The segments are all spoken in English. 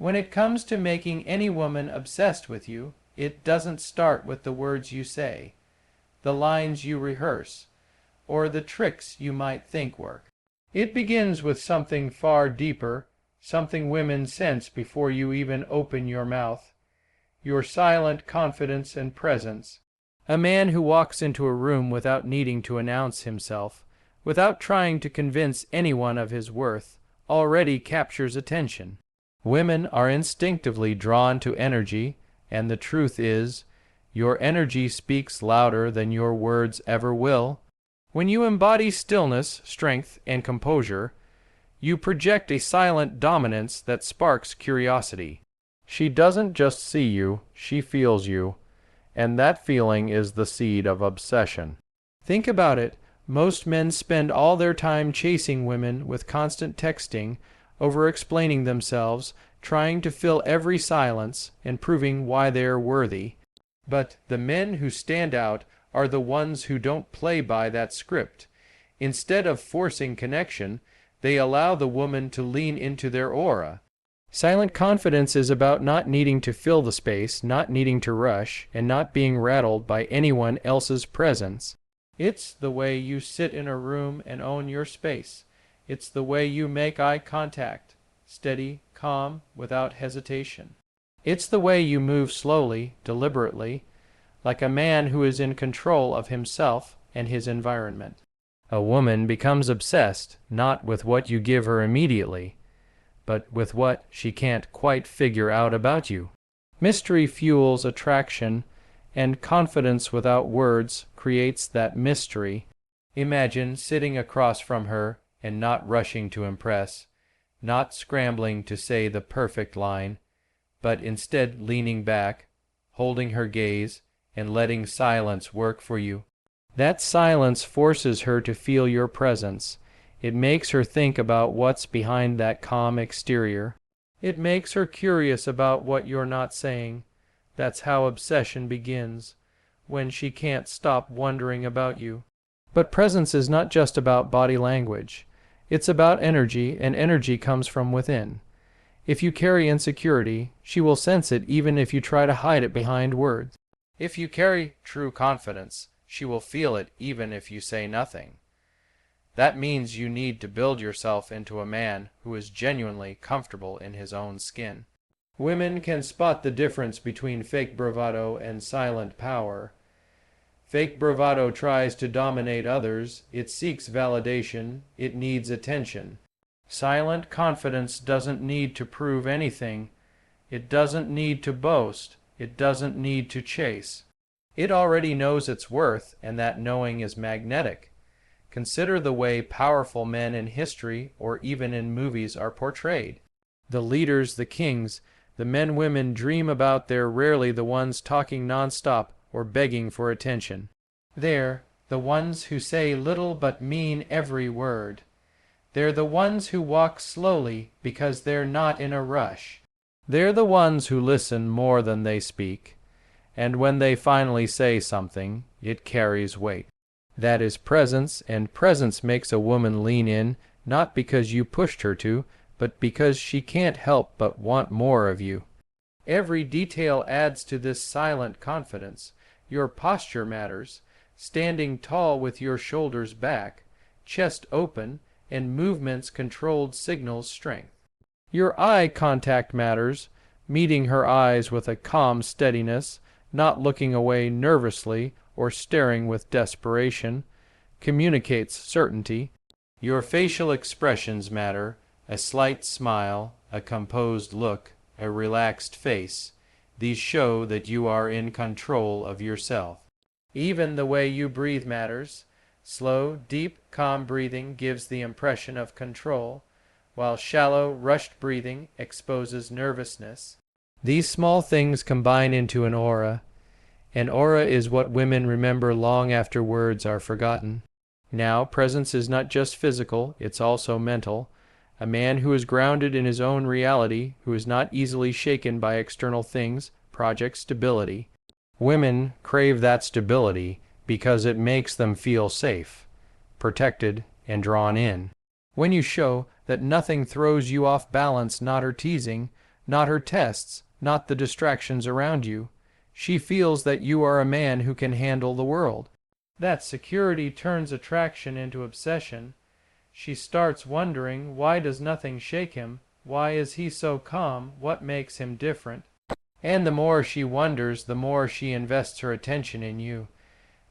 When it comes to making any woman obsessed with you, it doesn't start with the words you say, the lines you rehearse, or the tricks you might think work. It begins with something far deeper, something women sense before you even open your mouth: your silent confidence and presence. A man who walks into a room without needing to announce himself, without trying to convince anyone of his worth, already captures attention. Women are instinctively drawn to energy, and the truth is, your energy speaks louder than your words ever will. When you embody stillness, strength, and composure, you project a silent dominance that sparks curiosity. She doesn't just see you, she feels you, and that feeling is the seed of obsession. Think about it. Most men spend all their time chasing women with constant texting, over-explaining themselves, trying to fill every silence, and proving why they're worthy. But the men who stand out are the ones who don't play by that script. Instead of forcing connection, they allow the woman to lean into their aura. Silent confidence is about not needing to fill the space, not needing to rush, and not being rattled by anyone else's presence. It's the way you sit in a room and own your space. It's the way you make eye contact, steady, calm, without hesitation. It's the way you move slowly, deliberately, like a man who is in control of himself and his environment. A woman becomes obsessed not with what you give her immediately, but with what she can't quite figure out about you. Mystery fuels attraction, and confidence without words creates that mystery. Imagine sitting across from her and not rushing to impress, not scrambling to say the perfect line, but instead leaning back, holding her gaze, and letting silence work for you. That silence forces her to feel your presence. It makes her think about what's behind that calm exterior. It makes her curious about what you're not saying. That's how obsession begins, when she can't stop wondering about you. But presence is not just about body language. It's about energy, and energy comes from within. If you carry insecurity, she will sense it even if you try to hide it behind words. If you carry true confidence, she will feel it even if you say nothing. That means you need to build yourself into a man who is genuinely comfortable in his own skin. Women can spot the difference between fake bravado and silent power. Fake bravado tries to dominate others, it seeks validation, it needs attention. Silent confidence doesn't need to prove anything. It doesn't need to boast. It doesn't need to chase. It already knows its worth, and that knowing is magnetic. Consider the way powerful men in history or even in movies are portrayed. The leaders, the kings, the men women dream about, they're rarely the ones talking nonstop or begging for attention. They're the ones who say little but mean every word. They're the ones who walk slowly because they're not in a rush. They're the ones who listen more than they speak, and when they finally say something, it carries weight. That is presence, and presence makes a woman lean in, not because you pushed her to, but because she can't help but want more of you. Every detail adds to this silent confidence. Your posture matters, standing tall with your shoulders back, chest open, and movements controlled signals strength. Your eye contact matters, meeting her eyes with a calm steadiness, not looking away nervously or staring with desperation, communicates certainty. Your facial expressions matter, a slight smile, a composed look, a relaxed face. These show that you are in control of yourself. Even the way you breathe matters. Slow, deep, calm breathing gives the impression of control, while shallow, rushed breathing exposes nervousness. These small things combine into an aura. An aura is what women remember long after words are forgotten. Now, presence is not just physical, it's also mental. A man who is grounded in his own reality, who is not easily shaken by external things, projects stability. Women crave that stability because it makes them feel safe, protected, and drawn in. When you show that nothing throws you off balance, not or teasing, not her tests, not the distractions around you. She feels that you are a man who can handle the world. That security turns attraction into obsession. She starts wondering, why does nothing shake him? Why is he so calm? What makes him different? And the more she wonders, the more she invests her attention in you.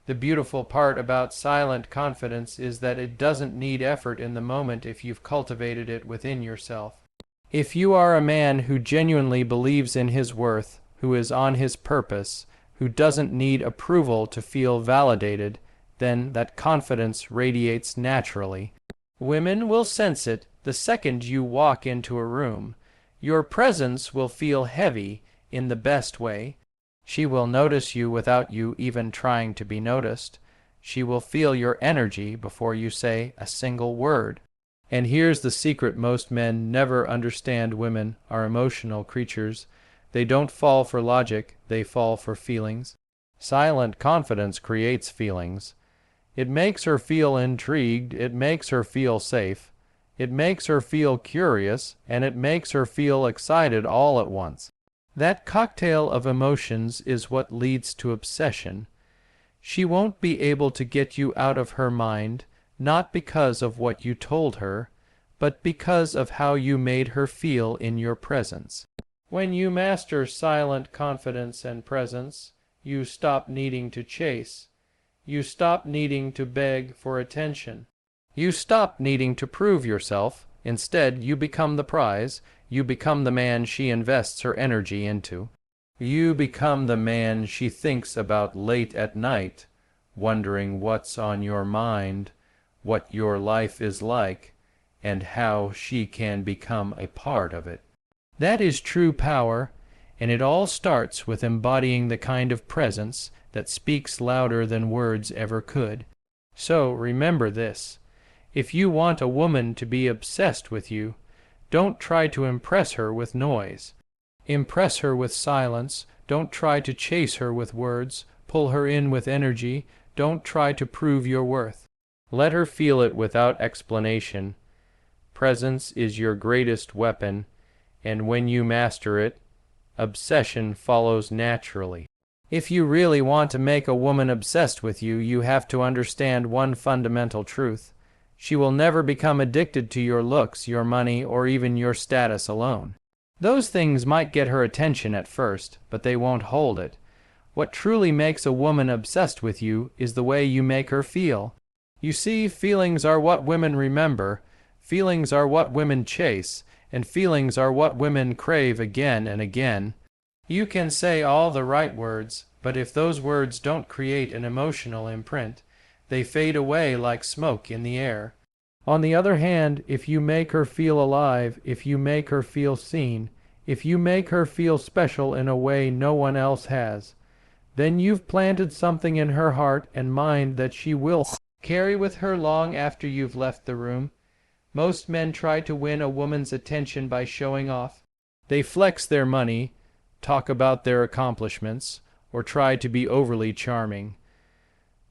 The beautiful part about silent confidence is that it doesn't need effort in the moment if you've cultivated it within yourself. If you are a man who genuinely believes in his worth, who is on his purpose, who doesn't need approval to feel validated, then that confidence radiates naturally. Women will sense it the second you walk into a room. Your presence will feel heavy in the best way. She will notice you without you even trying to be noticed. She will feel your energy before you say a single word. And here's the secret: most men never understand women are emotional creatures. They don't fall for logic, they fall for feelings. Silent confidence creates feelings. It makes her feel intrigued, it makes her feel safe, it makes her feel curious, and it makes her feel excited all at once. That cocktail of emotions is what leads to obsession. She won't be able to get you out of her mind, not because of what you told her, but because of how you made her feel in your presence. When you master silent confidence and presence, you stop needing to chase. You stop needing to beg for attention. You stop needing to prove yourself. Instead, you become the prize. You become the man she invests her energy into. You become the man she thinks about late at night, wondering what's on your mind, what your life is like, and how she can become a part of it. That is true power, and it all starts with embodying the kind of presence that speaks louder than words ever could. So remember this: if you want a woman to be obsessed with you, don't try to impress her with noise. Impress her with silence. Don't try to chase her with words. Pull her in with energy. Don't try to prove your worth. Let her feel it without explanation. Presence is your greatest weapon, and when you master it, obsession follows naturally. If you really want to make a woman obsessed with you, you have to understand one fundamental truth. She will never become addicted to your looks, your money, or even your status alone. Those things might get her attention at first, but they won't hold it. What truly makes a woman obsessed with you is the way you make her feel. You see, feelings are what women remember, feelings are what women chase, and feelings are what women crave again and again. You can say all the right words, but if those words don't create an emotional imprint, they fade away like smoke in the air. On the other hand, if you make her feel alive, if you make her feel seen, if you make her feel special in a way no one else has, then you've planted something in her heart and mind that she will carry with her long after you've left the room. Most men try to win a woman's attention by showing off. They flex their money, talk about their accomplishments, or try to be overly charming.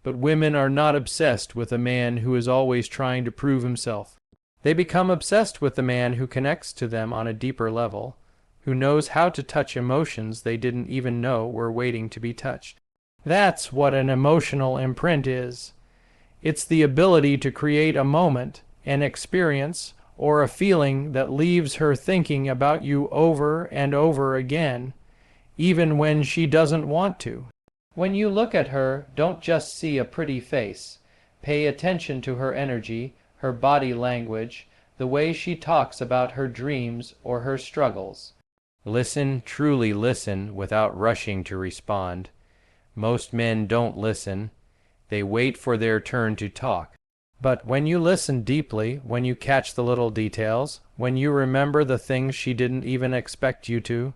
But women are not obsessed with a man who is always trying to prove himself. They become obsessed with the man who connects to them on a deeper level, who knows how to touch emotions they didn't even know were waiting to be touched. That's what an emotional imprint is. It's the ability to create a moment, an experience, or a feeling that leaves her thinking about you over and over again, even when she doesn't want to. When you look at her, don't just see a pretty face. Pay attention to her energy, her body language, the way she talks about her dreams or her struggles. Listen, truly listen, without rushing to respond. Most men don't listen. They wait for their turn to talk. But when you listen deeply, when you catch the little details, when you remember the things she didn't even expect you to,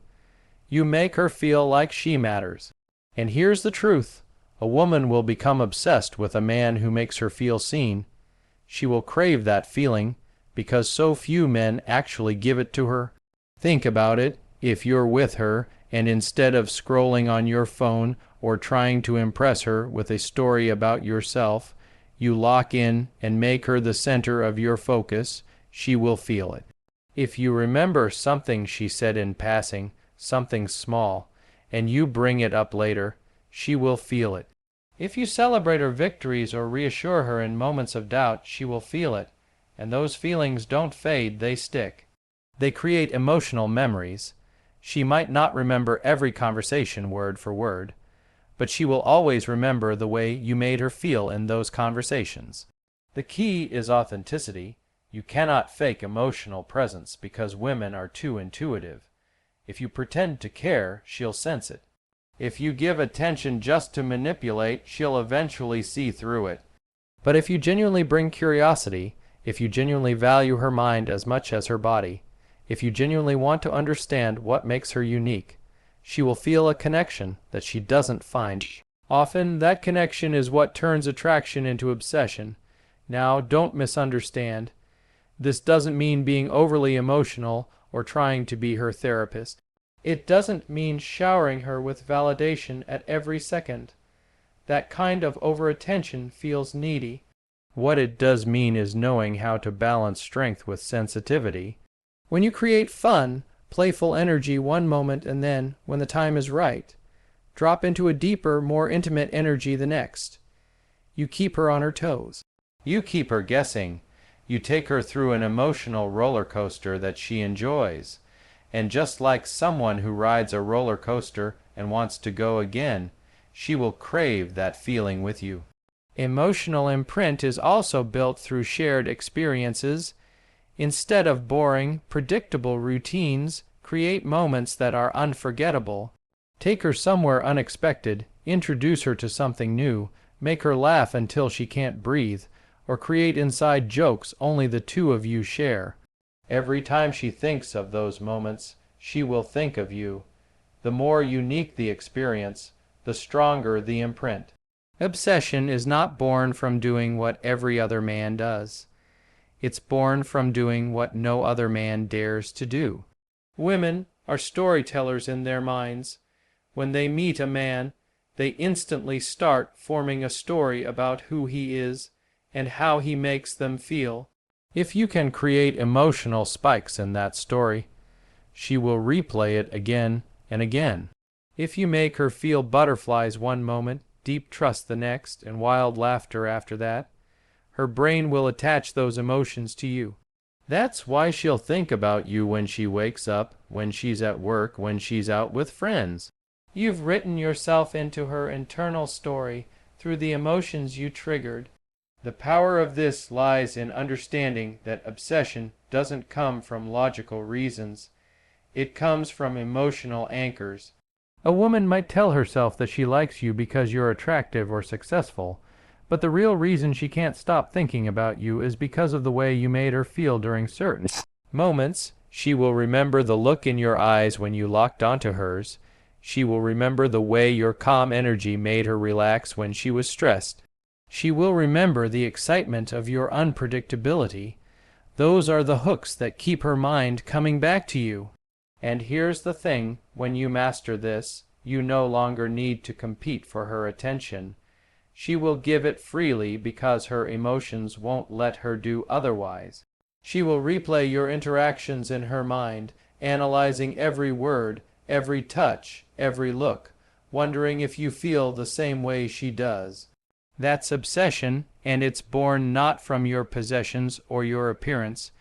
you make her feel like she matters. And here's the truth: a woman will become obsessed with a man who makes her feel seen. She will crave that feeling because so few men actually give it to her. Think about it. If you're with her, and instead of scrolling on your phone or trying to impress her with a story about yourself, you lock in and make her the center of your focus, she will feel it. If you remember something she said in passing, something small, and you bring it up later, she will feel it. If you celebrate her victories or reassure her in moments of doubt, she will feel it, and those feelings don't fade, they stick. They create emotional memories. She might not remember every conversation word for word, but she will always remember the way you made her feel in those conversations. The key is authenticity. You cannot fake emotional presence because women are too intuitive. If you pretend to care, she'll sense it. If you give attention just to manipulate, she'll eventually see through it. But if you genuinely bring curiosity, if you genuinely value her mind as much as her body, if you genuinely want to understand what makes her unique, she will feel a connection that she doesn't find. Often, that connection is what turns attraction into obsession. Now, don't misunderstand. This doesn't mean being overly emotional or trying to be her therapist. It doesn't mean showering her with validation at every second. That kind of over-attention feels needy. What it does mean is knowing how to balance strength with sensitivity. When you create fun, playful energy one moment and then, when the time is right, drop into a deeper, more intimate energy the next. You keep her on her toes. You keep her guessing. You take her through an emotional roller coaster that she enjoys. And just like someone who rides a roller coaster and wants to go again, she will crave that feeling with you. Emotional imprint is also built through shared experiences. Instead of boring, predictable routines, create moments that are unforgettable. Take her somewhere unexpected, introduce her to something new, make her laugh until she can't breathe, or create inside jokes only the two of you share. Every time she thinks of those moments, she will think of you. The more unique the experience, the stronger the imprint. Obsession is not born from doing what every other man does. It's born from doing what no other man dares to do. Women are storytellers in their minds. When they meet a man, they instantly start forming a story about who he is and how he makes them feel. If you can create emotional spikes in that story, she will replay it again and again. If you make her feel butterflies one moment, deep trust the next, and wild laughter after that, her brain will attach those emotions to you. That's why she'll think about you when she wakes up, when she's at work, when she's out with friends. You've written yourself into her internal story through the emotions you triggered. The power of this lies in understanding that obsession doesn't come from logical reasons. It comes from emotional anchors. A woman might tell herself that she likes you because you're attractive or successful, but the real reason she can't stop thinking about you is because of the way you made her feel during certain moments. She will remember the look in your eyes when you locked onto hers. She will remember the way your calm energy made her relax when she was stressed. She will remember the excitement of your unpredictability. Those are the hooks that keep her mind coming back to you. And here's the thing, when you master this, you no longer need to compete for her attention. She will give it freely because her emotions won't let her do otherwise. She will replay your interactions in her mind, analyzing every word, every touch, every look, wondering if you feel the same way she does. That's obsession, and it's born not from your possessions or your appearance,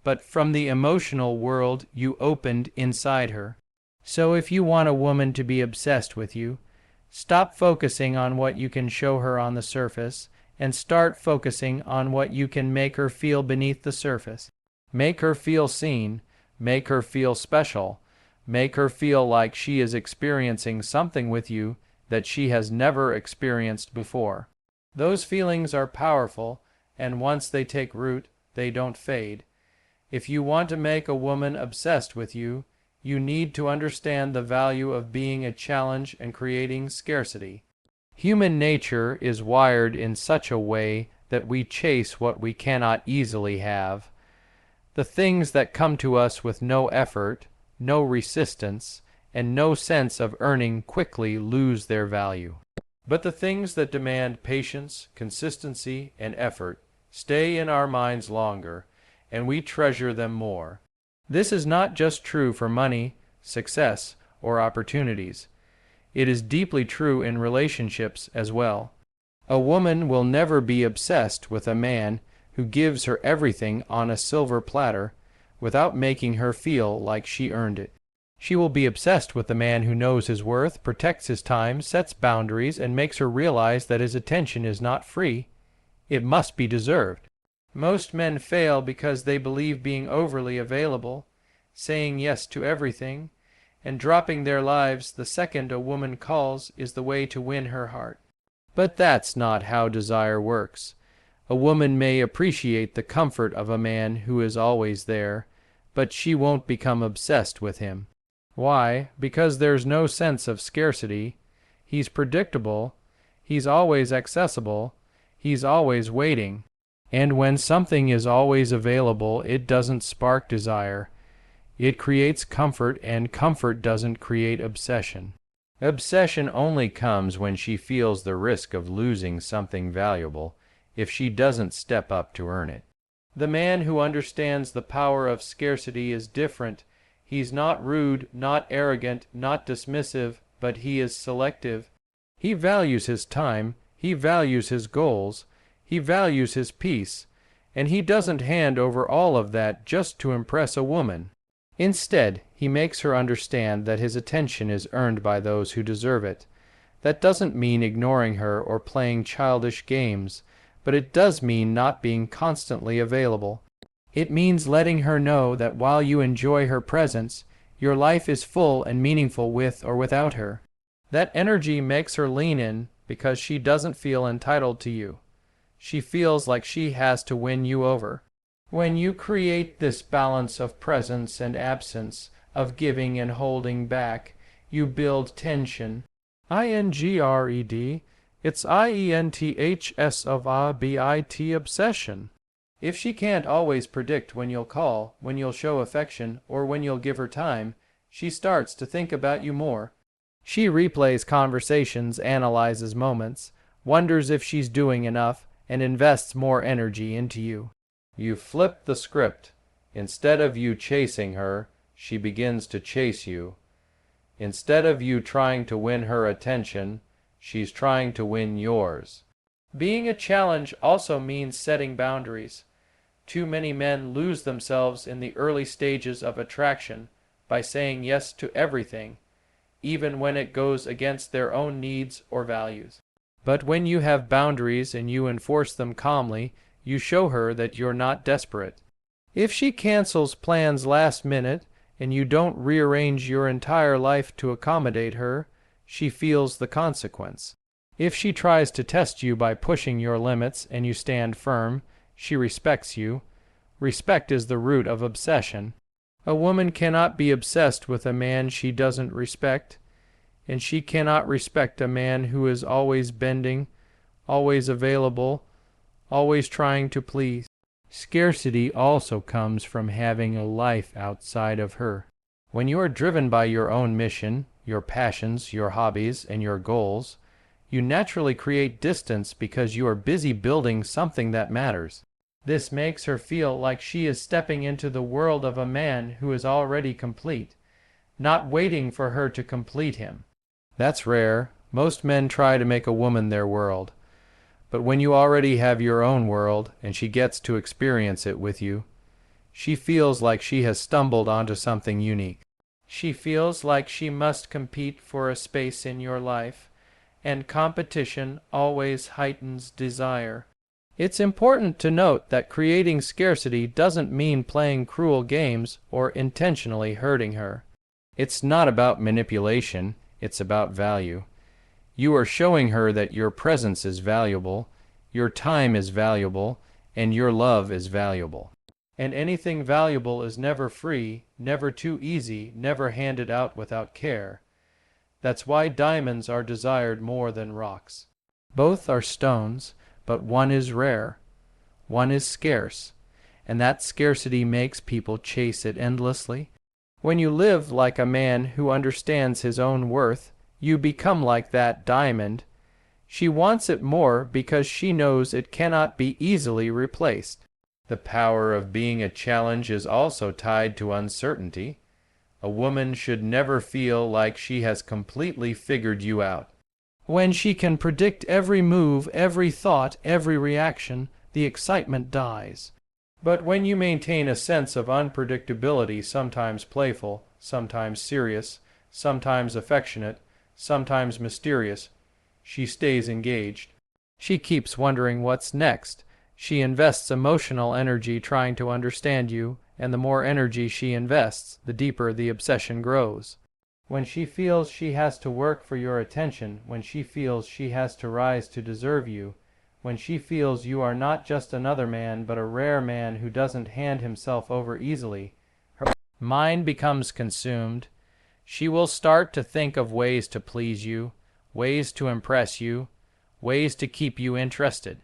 but from the emotional world you opened inside her. So if you want a woman to be obsessed with you, stop focusing on what you can show her on the surface and start focusing on what you can make her feel beneath the surface. Make her feel seen, make her feel special, make her feel like she is experiencing something with you that she has never experienced before. Those feelings are powerful, and once they take root, they don't fade. If you want to make a woman obsessed with you, you need to understand the value of being a challenge and creating scarcity. Human nature is wired in such a way that we chase what we cannot easily have. The things that come to us with no effort, no resistance, and no sense of earning quickly lose their value. But the things that demand patience, consistency, and effort stay in our minds longer, and we treasure them more. This is not just true for money, success, or opportunities. It is deeply true in relationships as well. A woman will never be obsessed with a man who gives her everything on a silver platter without making her feel like she earned it. She will be obsessed with the man who knows his worth, protects his time, sets boundaries, and makes her realize that his attention is not free. It must be deserved. Most men fail because they believe being overly available, saying yes to everything, and dropping their lives the second a woman calls is the way to win her heart. But that's not how desire works. A woman may appreciate the comfort of a man who is always there, but she won't become obsessed with him. Why? Because there's no sense of scarcity. He's predictable. He's always accessible. He's always waiting. And when something is always available, it doesn't spark desire. It creates comfort, and comfort doesn't create obsession. Obsession only comes when she feels the risk of losing something valuable if she doesn't step up to earn it. The man who understands the power of scarcity is different. He's not rude, not arrogant, not dismissive, but he is selective. He values his time, he values his goals, he values his peace, and he doesn't hand over all of that just to impress a woman. Instead, he makes her understand that his attention is earned by those who deserve it. That doesn't mean ignoring her or playing childish games, but it does mean not being constantly available. It means letting her know that while you enjoy her presence, your life is full and meaningful with or without her. That energy makes her lean in because she doesn't feel entitled to you. She feels like she has to win you over. When you create this balance of presence and absence, of giving and holding back, you build tension. INGRED. It's IENTHS of ABIT obsession. If she can't always predict when you'll call, when you'll show affection, or when you'll give her time, she starts to think about you more. She replays conversations, analyzes moments, wonders if she's doing enough, and invests more energy into you. You flip the script. Instead of you chasing her, she begins to chase you. Instead of you trying to win her attention, she's trying to win yours. Being a challenge also means setting boundaries. Too many men lose themselves in the early stages of attraction by saying yes to everything, even when it goes against their own needs or values. But when you have boundaries and you enforce them calmly, you show her that you're not desperate. If she cancels plans last minute and you don't rearrange your entire life to accommodate her, she feels the consequence. If she tries to test you by pushing your limits and you stand firm, she respects you. Respect is the root of obsession. A woman cannot be obsessed with a man she doesn't respect, and she cannot respect a man who is always bending, always available, always trying to please. Scarcity also comes from having a life outside of her. When you are driven by your own mission, your passions, your hobbies, and your goals, you naturally create distance because you are busy building something that matters. This makes her feel like she is stepping into the world of a man who is already complete, not waiting for her to complete him. That's rare. Most men try to make a woman their world. But when you already have your own world and she gets to experience it with you, she feels like she has stumbled onto something unique. She feels like she must compete for a space in your life, and competition always heightens desire. It's important to note that creating scarcity doesn't mean playing cruel games or intentionally hurting her. It's not about manipulation, it's about value. You are showing her that your presence is valuable, your time is valuable, and your love is valuable. And anything valuable is never free, never too easy, never handed out without care. That's why diamonds are desired more than rocks. Both are stones, but one is rare, one is scarce, and that scarcity makes people chase it endlessly. When you live like a man who understands his own worth, you become like that diamond. She wants it more because she knows it cannot be easily replaced. The power of being a challenge is also tied to uncertainty. A woman should never feel like she has completely figured you out. When she can predict every move, every thought, every reaction, the excitement dies. But when you maintain a sense of unpredictability, sometimes playful, sometimes serious, sometimes affectionate, sometimes mysterious, she stays engaged. She keeps wondering what's next. She invests emotional energy trying to understand you, and the more energy she invests, the deeper the obsession grows. When she feels she has to work for your attention, when she feels she has to rise to deserve you, when she feels you are not just another man but a rare man who doesn't hand himself over easily, her mind becomes consumed. She will start to think of ways to please you, ways to impress you, ways to keep you interested.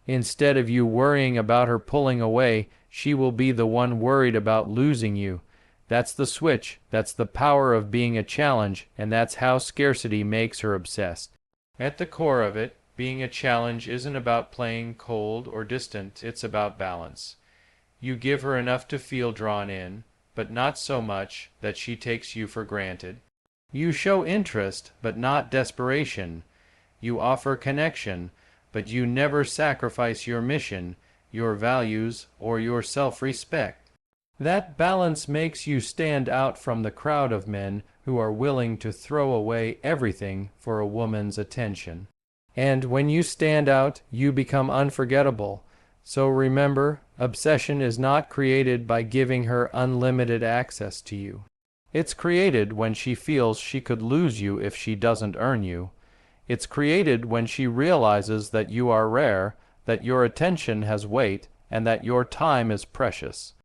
Instead of you worrying about her pulling away, she will be the one worried about losing you. That's the switch, that's the power of being a challenge, and that's how scarcity makes her obsessed. At the core of it, being a challenge isn't about playing cold or distant, it's about balance. You give her enough to feel drawn in, but not so much that she takes you for granted. You show interest, but not desperation. You offer connection, but you never sacrifice your mission, your values, or your self-respect. That balance makes you stand out from the crowd of men who are willing to throw away everything for a woman's attention. And when you stand out, you become unforgettable. So remember, obsession is not created by giving her unlimited access to you. It's created when she feels she could lose you if she doesn't earn you. It's created when she realizes that you are rare, that your attention has weight, and that your time is precious.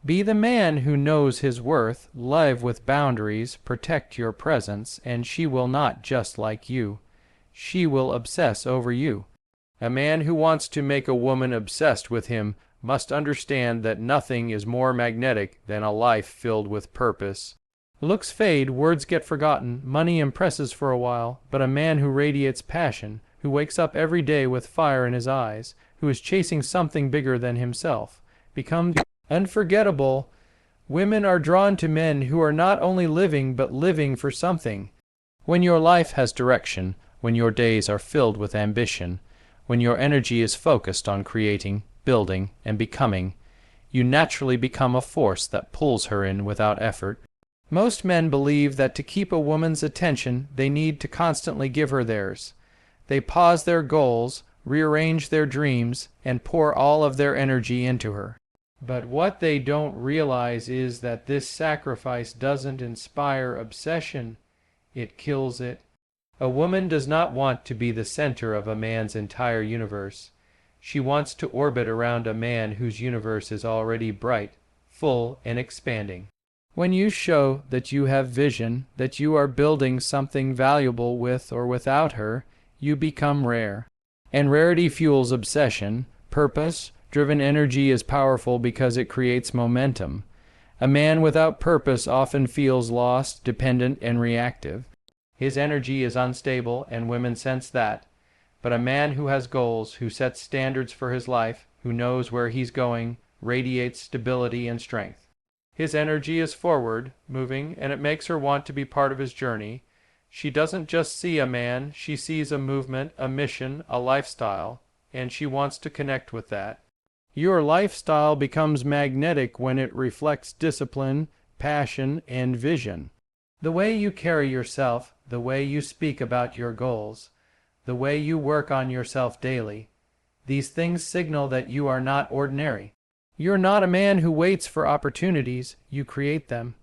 Be the man who knows his worth, live with boundaries, protect your presence, and she will not just like you. She will obsess over you. A man who wants to make a woman obsessed with him must understand that nothing is more magnetic than a life filled with purpose. Looks fade, words get forgotten, money impresses for a while, but a man who radiates passion, who wakes up every day with fire in his eyes, who is chasing something bigger than himself, becomes unforgettable. Women are drawn to men who are not only living but living for something. When your life has direction, when your days are filled with ambition, when your energy is focused on creating, building, and becoming, you naturally become a force that pulls her in without effort. Most men believe that to keep a woman's attention, they need to constantly give her theirs. They pause their goals, rearrange their dreams, and pour all of their energy into her. But what they don't realize is that this sacrifice doesn't inspire obsession, it kills it. A woman does not want to be the center of a man's entire universe. She wants to orbit around a man whose universe is already bright, full, and expanding. When you show that you have vision, that you are building something valuable with or without her, you become rare. And rarity fuels obsession. Purpose-driven energy is powerful because it creates momentum. A man without purpose often feels lost, dependent, and reactive. His energy is unstable, and women sense that. But a man who has goals, who sets standards for his life, who knows where he's going, radiates stability and strength. His energy is forward, moving, and it makes her want to be part of his journey. She doesn't just see a man, she sees a movement, a mission, a lifestyle, and she wants to connect with that. Your lifestyle becomes magnetic when it reflects discipline, passion, and vision. The way you carry yourself, the way you speak about your goals, the way you work on yourself daily, these things signal that you are not ordinary. You're not a man who waits for opportunities, you create them.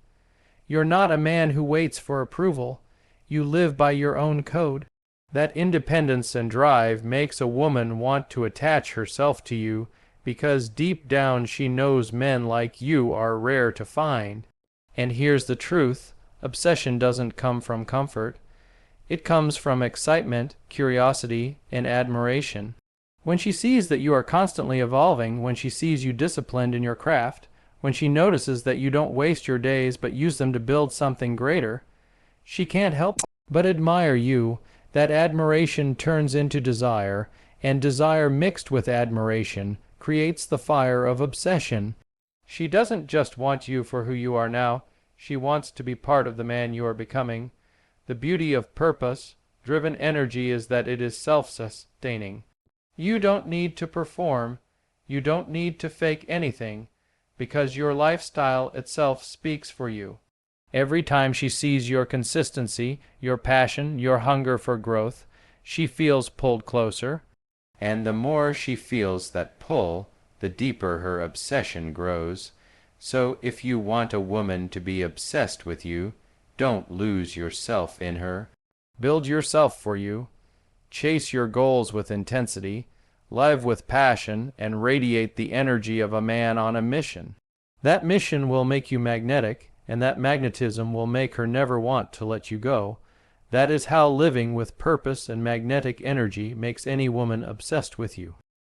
You're not a man who waits for approval, you live by your own code. That independence and drive makes a woman want to attach herself to you because deep down she knows men like you are rare to find. And here's the truth, obsession doesn't come from comfort. It comes from excitement, curiosity, and admiration. When she sees that you are constantly evolving, when she sees you disciplined in your craft, when she notices that you don't waste your days but use them to build something greater, she can't help but admire you. That admiration turns into desire, and desire mixed with admiration creates the fire of obsession. She doesn't just want you for who you are now, she wants to be part of the man you are becoming. The beauty of purpose-driven energy is that it is self-sustaining. You don't need to perform, you don't need to fake anything, because your lifestyle itself speaks for you. Every time she sees your consistency, your passion, your hunger for growth, she feels pulled closer. And the more she feels that pull, the deeper her obsession grows. So if you want a woman to be obsessed with you, don't lose yourself in her. Build yourself for you. Chase your goals with intensity. Live with passion and radiate the energy of a man on a mission. That mission will make you magnetic, and that magnetism will make her never want to let you go. That is how living with purpose and magnetic energy makes any woman obsessed with you.